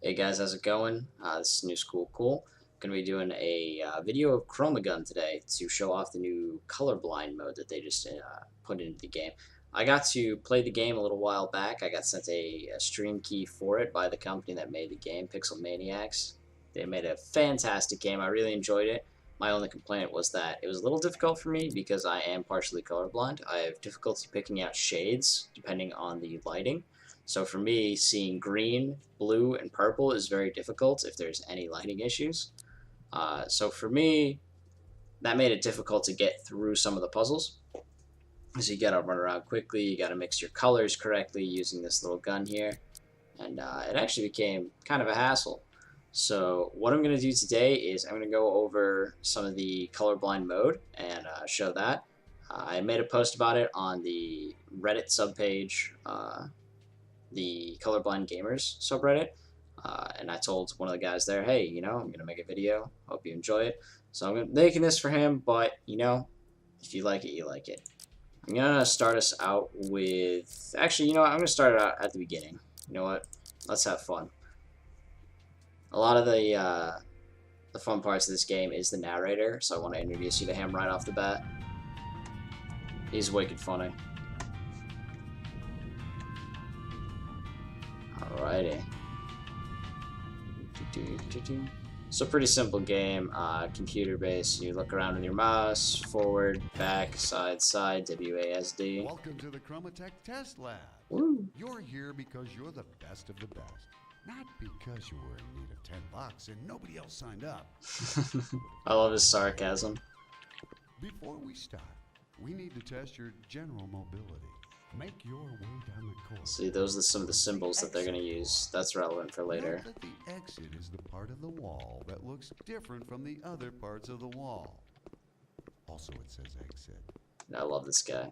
Hey guys, how's it going? This is New School Cool. Gonna be doing a video of ChromaGun today to show off the new colorblind mode that they just put into the game. I got to play the game a little while back. I got sent a stream key for it by the company that made the game, Pixel Maniacs. They made a fantastic game. I really enjoyed it. My only complaint was that it was a little difficult for me because I am partially colorblind. I have difficulty picking out shades depending on the lighting. So for me, seeing green, blue, and purple is very difficult if there's any lighting issues. So for me, that made it difficult to get through some of the puzzles. So you gotta run around quickly, you gotta mix your colors correctly using this little gun here. And it actually became kind of a hassle. So what I'm going to do today is I'm going to go over some of the colorblind mode and show that. I made a post about it on the Reddit subpage, the Colorblind Gamers subreddit, and I told one of the guys there, hey, I'm going to make a video. Hope you enjoy it. So I'm making this for him, but, if you like it, you like it. I'm going to start us out with... Actually, I'm going to start it out at the beginning. You know what? Let's have fun. A lot of the fun parts of this game is the narrator, so I want to introduce you to him right off the bat. He's wicked funny. Alrighty. So pretty simple game, computer-based. You look around with your mouse, forward, back, side, WASD. Welcome to the ChromaTech Test Lab. Woo. You're here because you're the best of the best. Not because you were in need of $10 and nobody else signed up. I love his sarcasm. Before we start, we need to test your general mobility. Make your way down the course. See, those are some of the symbols that they're going to use. That's relevant for later. Note that the exit is the part of the wall that looks different from the other parts of the wall. Also, it says exit. I love this guy.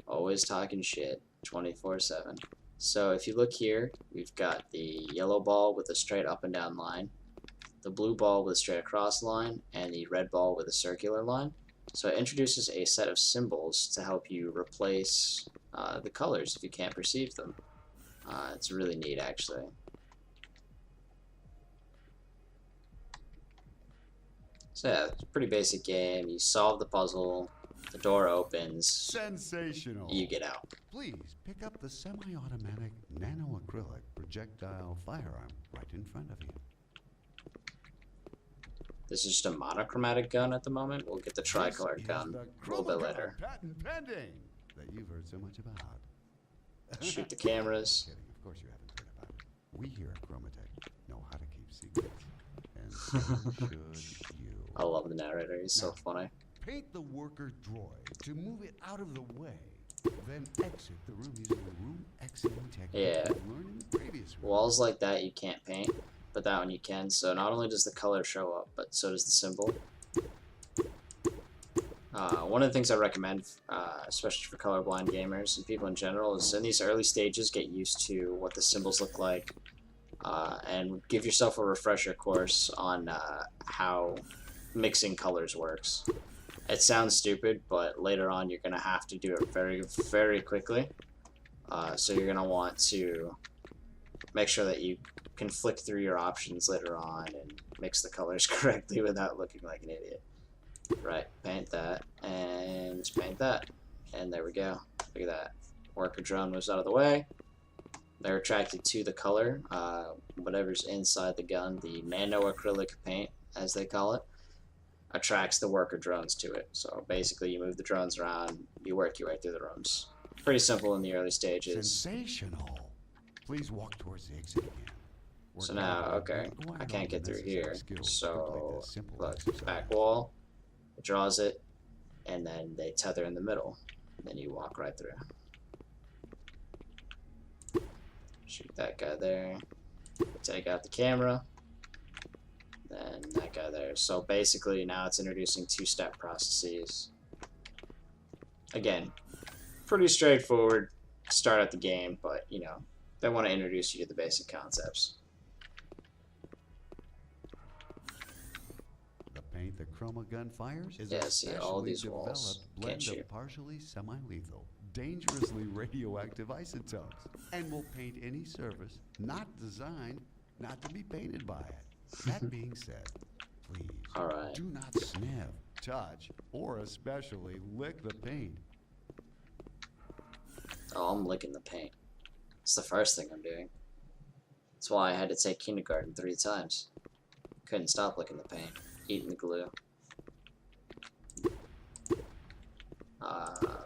Always talking shit, 24/7. So if you look here, we've got the yellow ball with a straight up and down line, the blue ball with a straight across line, and the red ball with a circular line. So it introduces a set of symbols to help you replace the colors if you can't perceive them. It's really neat, actually. So yeah, it's a pretty basic game. You solve the puzzle, the door opens, Sensational. you get out. Please pick up the semi-automatic nano-acrylic projectile firearm right in front of you. This is just a monochromatic gun at the moment. We'll get the tricolor gun a little bit later. Patent pending that you've heard so much about. Shoot the cameras. Kidding, of course you haven't heard about it. We here at ChromaTech know how to keep secrets, and so should you. I love the narrator. He's so funny. Paint the worker droid to move it out of the way. Then exit the room using the room exiting technique Yeah. you learned in the previous room. Walls like that you can't paint, but that one you can. So not only does the color show up, but so does the symbol. One of the things I recommend, especially for colorblind gamers and people in general, is in these early stages get used to what the symbols look like, and give yourself a refresher course on how mixing colors works. It sounds stupid, but later on you're going to have to do it very, very quickly. So you're going to want to make sure that you can flick through your options later on and mix the colors correctly without looking like an idiot. Right, paint that, and paint that. And there we go. Look at that. Worker drone moves out of the way. They're attracted to the color, whatever's inside the gun, the nano-acrylic paint, as they call it, attracts the worker drones to it. So basically you move the drones around, you work your way through the rooms. Pretty simple in the early stages. Sensational. Please walk towards the exit again. So now, okay, I can't get through here. So look, back wall, it draws it, and then they tether in the middle. Then you walk right through. Shoot that guy there. Take out the camera. Then that guy there. So basically now it's introducing two-step processes. Again, pretty straightforward start at the game, but they want to introduce you to the basic concepts. The paint the ChromaGun fires is Yeah, see all these walls. developed blend Can't shoot. of partially semi-lethal, dangerously radioactive isotopes, and will paint any surface not designed not to be painted by it. That being said, please Alright. do not sniff, touch, or especially lick the paint. Oh, I'm licking the paint. It's the first thing I'm doing. That's why I had to take kindergarten 3 times. Couldn't stop licking the paint, eating the glue.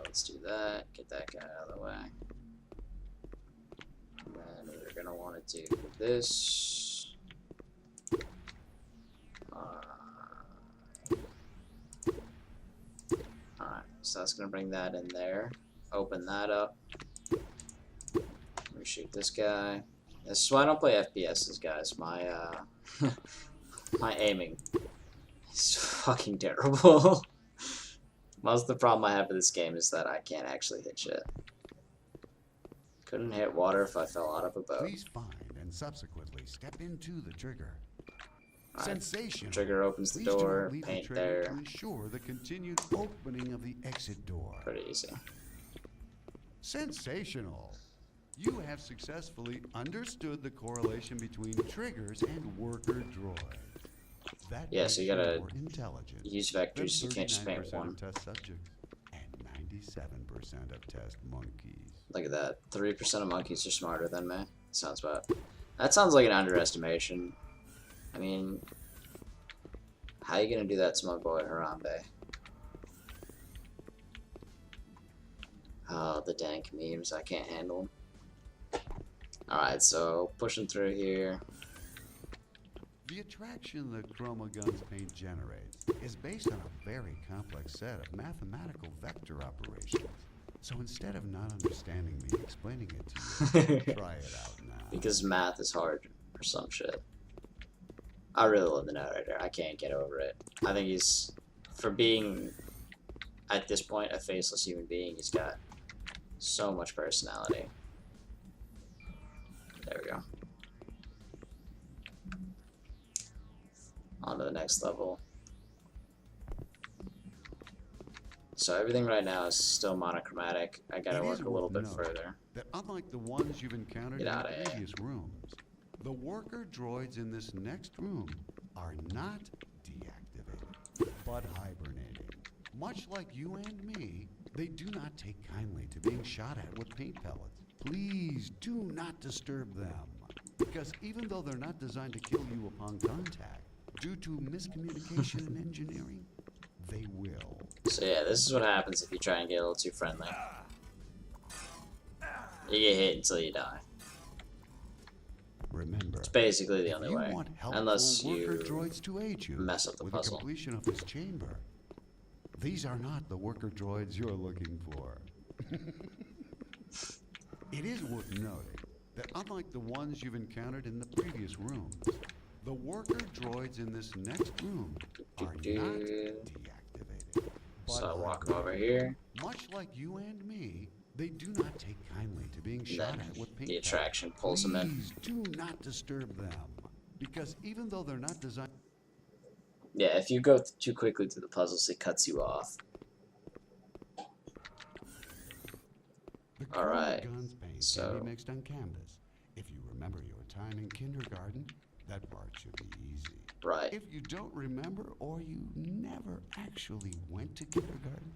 Let's do that. Get that guy out of the way. And then we're gonna want to do this. Alright, so that's gonna bring that in there. Open that up. Reshoot this guy. This is why I don't play FPSs, guys. My my aiming is fucking terrible. Most of the problem I have with this game is that I can't actually hit shit. Couldn't hit water if I fell out of a boat. Please find and subsequently step into the trigger. Right. Sensation. Trigger opens the door, paint there. To ensure the continued opening of the exit door. Pretty easy. Sensational. You have successfully understood the correlation between triggers and worker droid. That Yeah, so you gotta more intelligent use vectors. You can't just paint 39% one. of test subjects and 97% of test monkeys. Look at that. 3% of monkeys are smarter than me. Sounds bad. That sounds like an underestimation. I mean, how you gonna do that to my boy Harambe? Oh, the dank memes. I can't handle them. Alright, so pushing through here. The attraction that ChromaGun's paint generates is based on a very complex set of mathematical vector operations. So instead of not understanding me explaining it to you, try it out now. Because math is hard or some shit. I really love the narrator. I can't get over it. I think he's, for being, at this point, a faceless human being, he's got so much personality. There we go. On to the next level. So everything right now is still monochromatic. I gotta work a little bit further. That unlike the ones you've encountered in Get the previous rooms, the worker droids in this next room are not deactivated, but hibernating. Much like you and me, they do not take kindly to being shot at with paint pellets. Please do not disturb them, because even though they're not designed to kill you upon contact, due to miscommunication in engineering, they will. So yeah, this is what happens if you try and get a little too friendly. You get hit until you die. Remember, It's basically the only you way. want helpful Unless worker you droids to aid you mess up the with puzzle. the completion of this chamber. These are not the worker droids you're looking for. It is worth noting that unlike the ones you've encountered in the previous rooms, the worker droids in this next room are not deactivated. So I walk them over here. Much like you and me, they do not take kindly to being shot Then at with paint. the attraction pulls them in. Please do not disturb them, because even though they're not designed. Yeah, if you go too quickly through the puzzles, it cuts you off. The Alright, ChromaGun's paint so- can be mixed on canvas. If you remember your time in kindergarten, that part should be easy. Right. If you don't remember or you never actually went to kindergarten,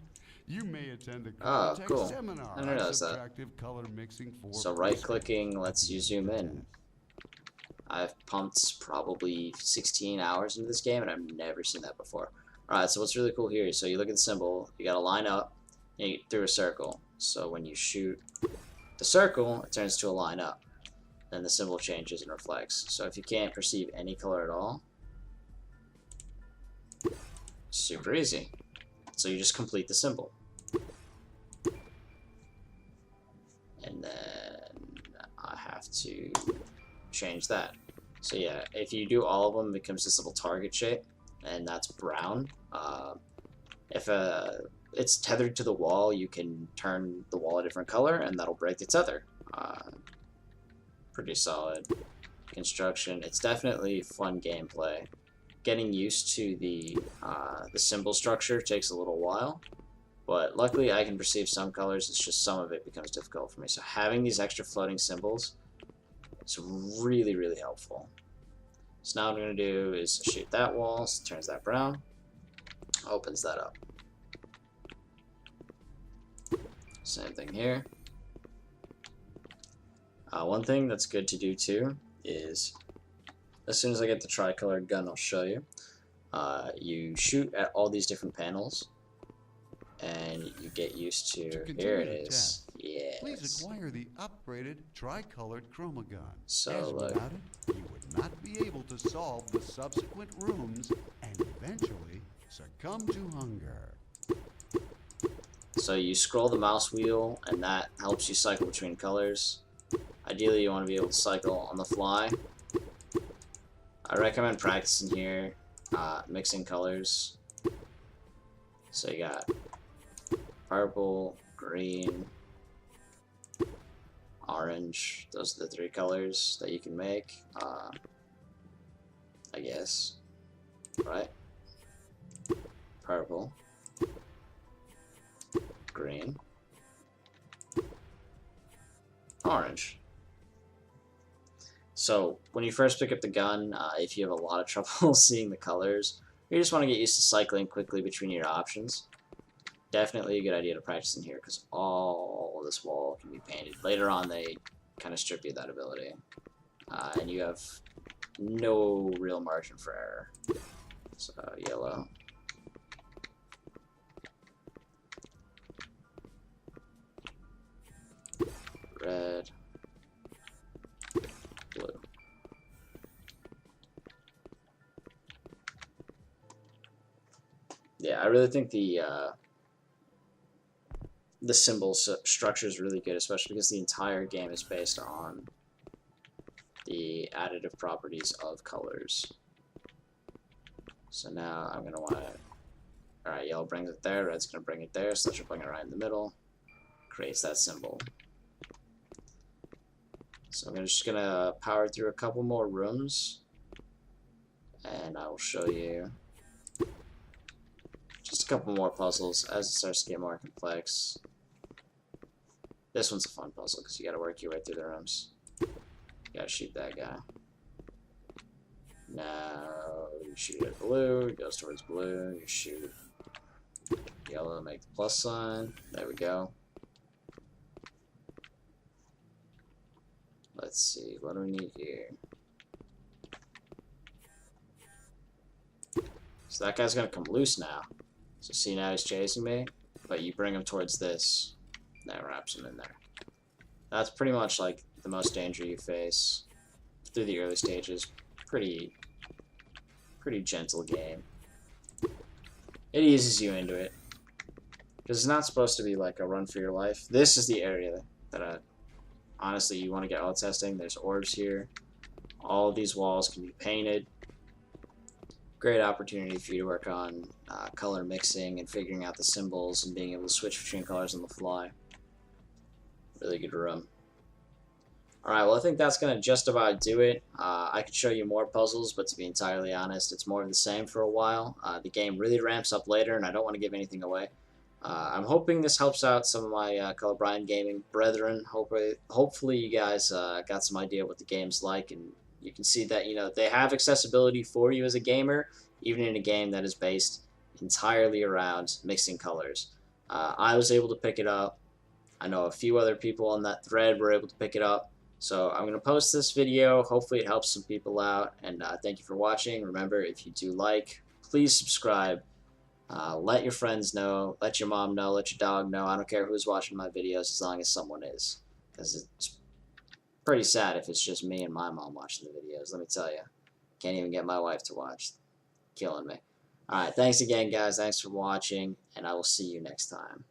you may attend a Oh, context cool. seminar I didn't realize that. on subtractive color mixing for So right-clicking lets you zoom in. I've pumped probably 16 hours into this game, and I've never seen that before. Alright, so what's really cool here, so you look at the symbol, you gotta line up, and you through a circle. So when you shoot the circle, it turns to a line up. Then the symbol changes and reflects. So if you can't perceive any color at all, super easy. So you just complete the symbol. And then I have to change that. So yeah, if you do all of them, it becomes this little target shape, and that's brown. If it's tethered to the wall, you can turn the wall a different color, and that'll break the tether. Pretty solid construction. It's definitely fun gameplay. Getting used to the symbol structure takes a little while, but luckily I can perceive some colors. It's just some of it becomes difficult for me. So having these extra floating symbols is really, really helpful. So now what I'm going to do is shoot that wall, so it turns that brown, opens that up. Same thing here. One thing that's good to do too is, as soon as I get the tricolored gun, I'll show you. You shoot at all these different panels, and you get used to here it is. Yes. Please acquire the upgraded tricolored ChromaGun. So as look. without it, you would not be able to solve the subsequent rooms and eventually succumb to hunger. So you scroll the mouse wheel, and that helps you cycle between colors. Ideally, you want to be able to cycle on the fly. I recommend practicing here, mixing colors. So you got purple, green, orange. Those are the 3 colors that you can make, I guess, right? Purple, green, orange. So when you first pick up the gun, if you have a lot of trouble seeing the colors, you just want to get used to cycling quickly between your options. Definitely a good idea to practice in here, because all of this wall can be painted. Later on, they kind of strip you of that ability, and you have no real margin for error. So yellow. Red. Blue. Yeah, I really think the symbol structure is really good, especially because the entire game is based on the additive properties of colors. So now I'm going to want to... Alright, yellow brings it there, red's going to bring it there, so that should bring it right in the middle. Creates that symbol. So I'm just going to power through a couple more rooms, and I will show you just a couple more puzzles as it starts to get more complex. This one's a fun puzzle because you got to work your way through the rooms. You got to shoot that guy. Now you shoot at blue, it goes towards blue, you shoot yellow, make the plus sign. There we go. Let's see, what do we need here? So that guy's gonna come loose now. So see, now he's chasing me, but you bring him towards this. That wraps him in there. That's pretty much like the most danger you face through the early stages. Pretty gentle game. It eases you into it, because it's not supposed to be like a run for your life. This is the area that honestly you want to get all testing. There's orbs here. All of these walls can be painted. Great opportunity for you to work on color mixing and figuring out the symbols and being able to switch between colors on the fly. Really good room. Alright, well I think that's going to just about do it. I could show you more puzzles, but to be entirely honest, it's more of the same for a while. The game really ramps up later, and I don't want to give anything away. I'm hoping this helps out some of my colorblind gaming brethren. Hopefully you guys got some idea what the game's like, and you can see that, you know, they have accessibility for you as a gamer, even in a game that is based entirely around mixing colors. I was able to pick it up. I know a few other people on that thread were able to pick it up. So I'm going to post this video. Hopefully it helps some people out, and thank you for watching. Remember, if you do like, please subscribe. Let your friends know, let your mom know, let your dog know. I don't care who's watching my videos as long as someone is, because it's pretty sad if it's just me and my mom watching the videos, let me tell you. Can't even get my wife to watch. Killing me. Alright, thanks again, guys. Thanks for watching, and I will see you next time.